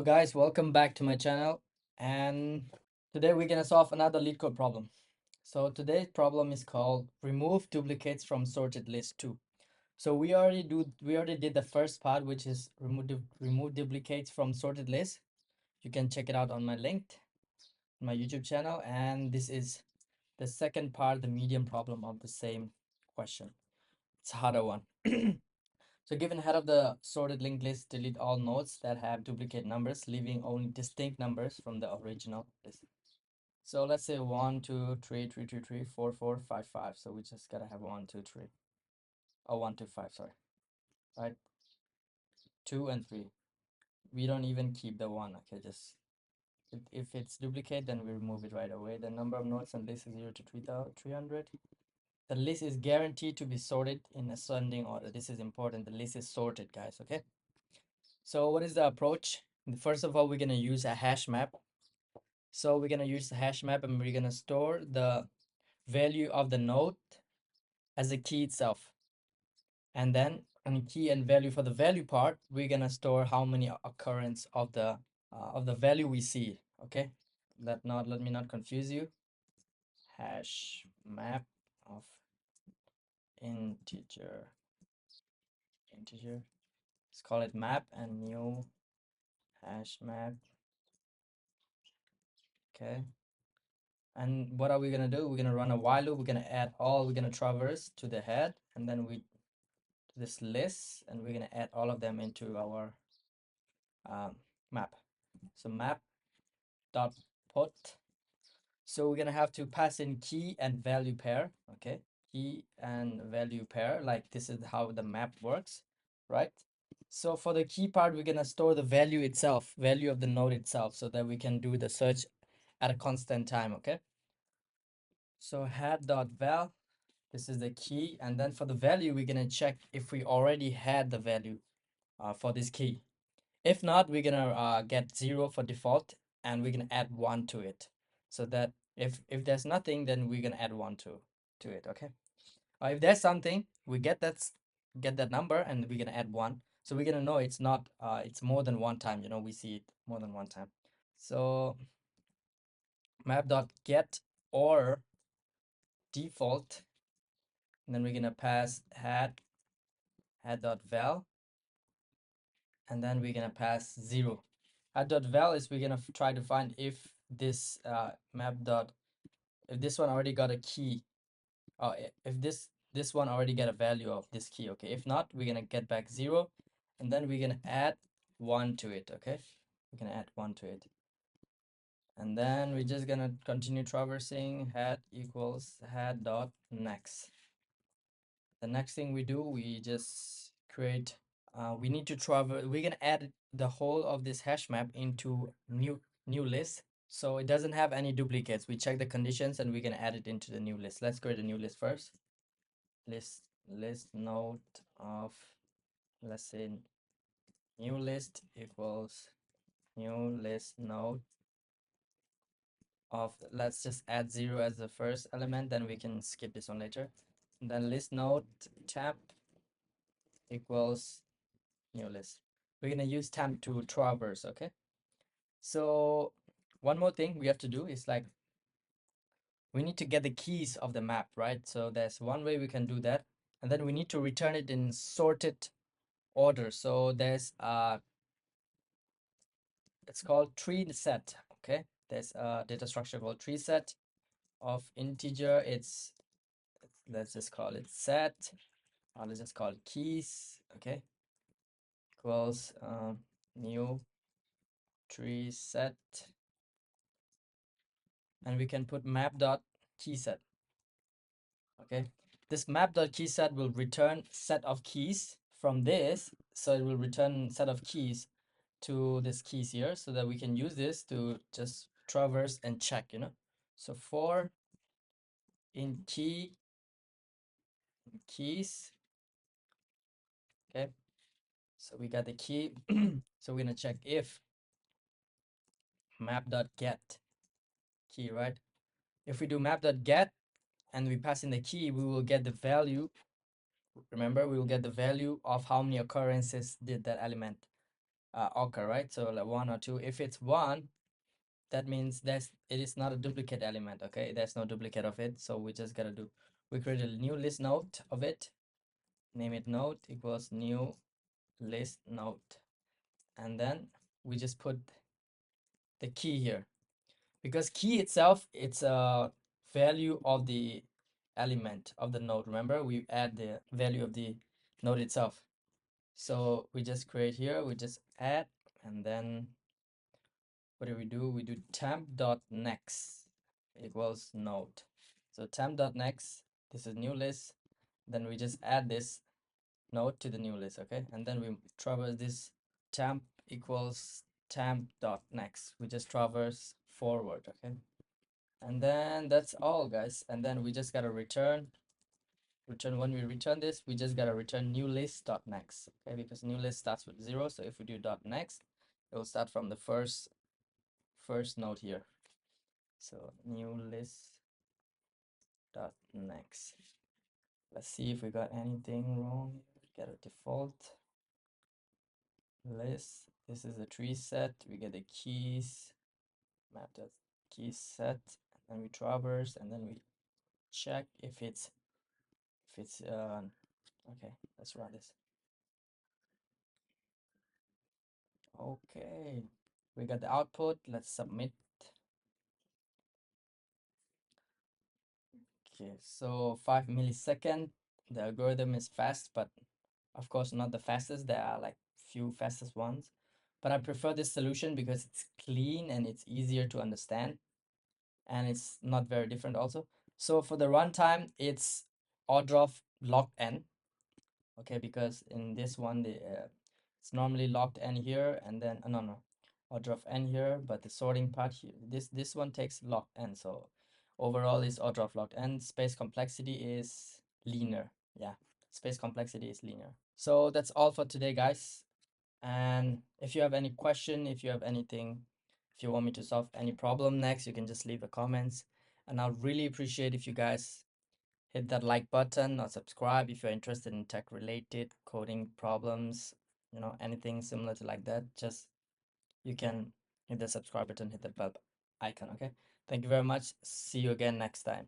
Hello guys, welcome back to my channel, and today we're gonna solve another LeetCode problem. So today's problem is called remove duplicates from sorted list 2. So we already did the first part, which is remove duplicates from sorted list. You can check it out on my link, my YouTube channel, and this is the second part, the medium problem of the same question. It's a harder one. So given head of the sorted linked list, delete all nodes that have duplicate numbers, leaving only distinct numbers from the original list. So let's say 1, 2, 3, 3, 2, 3, 4, 4, 5, 5. So we just gotta have 1, 2, 3. Oh, 1, 2, 5, sorry. Right? 2 and 3. We don't even keep the 1. Okay, just if it's duplicate, then we remove it right away. The number of nodes on list is 0 to 300. The list is guaranteed to be sorted in ascending order. This is important. The list is sorted, guys. Okay. So what is the approach? First of all, we're gonna use a hash map. So we're gonna use the hash map and we're gonna store the value of the node as a key itself. And then on key and value for the value part, we're gonna store how many occurrence of the value we see. Okay, let me not confuse you. Hash map of integer. Let's call it map and new hash map. Okay. And what are we gonna do? We're gonna run a while loop. We're gonna add all. We're gonna traverse to the head, and then we to this list, and we're gonna add all of them into our map. So map dot put. So we're gonna have to pass in key and value pair. Okay, key and value pair. Like this is how the map works, right? So for the key part, we're gonna store the value itself, value of the node itself, so that we can do the search at a constant time. Okay. So head.val, this is the key, and then for the value, we're gonna check if we already had the value for this key. If not, we're gonna get 0 for default, and we're gonna add 1 to it. So that if there's nothing, then we're gonna add 1 to it. Okay. If there's something, we get that number, and we're gonna add 1. So we're gonna know it's not it's more than one time. We see it more than one time. So map.get or default, and then we're gonna pass head.val, and then we're gonna pass 0. Head.val is we're gonna try to find if this if this one already got a key, or if this one already get a value of this key. Okay, if not, we're gonna get back 0, and then we're gonna add 1 to it. Okay, we're gonna add 1 to it, and then we're just gonna continue traversing. Head equals head dot next. The next thing we do, we just create we need to traverse. We're gonna add the whole of this hash map into new list, so it doesn't have any duplicates. We check the conditions and we're gonna add it into the new list. Let's create a new list first. List node of, let's say, new list equals new list node of, let's just add 0 as the first element, then we can skip this one later. And then list node temp equals new list. We're gonna use temp to traverse. Okay, so one more thing we have to do is, like, we need to get the keys of the map, right? So there's one way we can do that, and then we need to return it in sorted order. So there's it's called tree set. Okay, there's a data structure called tree set of integer. Let's just call it set, or let's just call it keys. Okay, equals new tree set, and we can put map dot key set. Okay, this map dot key set will return set of keys from this, so it will return set of keys to this keys here, so that we can use this to just traverse and check. So for in keys. Okay, so we got the key. So we're gonna check if map.get key, right? If we do map.get and we pass in the key, we will get the value. Remember, we will get the value of how many occurrences did that element. occur, right? So like 1 or 2. If it's 1, that means it is not a duplicate element. Okay, there's no duplicate of it, so we just gotta do, we create a new list node of it, name it node equals new list node, and then we just put the key here, because key itself, it's a value of the element of the node. Remember, we add the value of the node itself. So we just create here, we just add, and then what do? We do temp.next equals node. So temp.next, this is new list. Then we just add this node to the new list, okay? And then we traverse this temp equals temp.next. We just traverse forward, okay? And then that's all, guys. And then we just gotta return when we return this, we just gotta return new list.next, okay? Because new list starts with 0. So if we do .next, it will start from the first node here. So new list dot next. Let's see if we got anything wrong. Get a default list. This is a tree set. We get the keys, map that key set, and then we traverse, and then we check if it's okay. Let's run this. Okay, we got the output. Let's submit. Okay, so 5 millisecond. The algorithm is fast, but of course not the fastest. There are like few fastest ones, but I prefer this solution because it's clean and it's easier to understand, and it's not very different also. So for the runtime, it's order of log n. Okay, because in this one, it's normally logged n here, and then no, order of n here, but the sorting part here, this one takes log n. So overall is order of log n. Space complexity is linear. Yeah, space complexity is linear. So that's all for today, guys. And if you have any question, if you have anything, if you want me to solve any problem next, you can just leave the comments. And I'll really appreciate if you guys hit that like button or subscribe if you're interested in tech related coding problems, anything similar to like that. Just you can hit the subscribe button, hit the bell icon. Okay, thank you very much. See you again next time.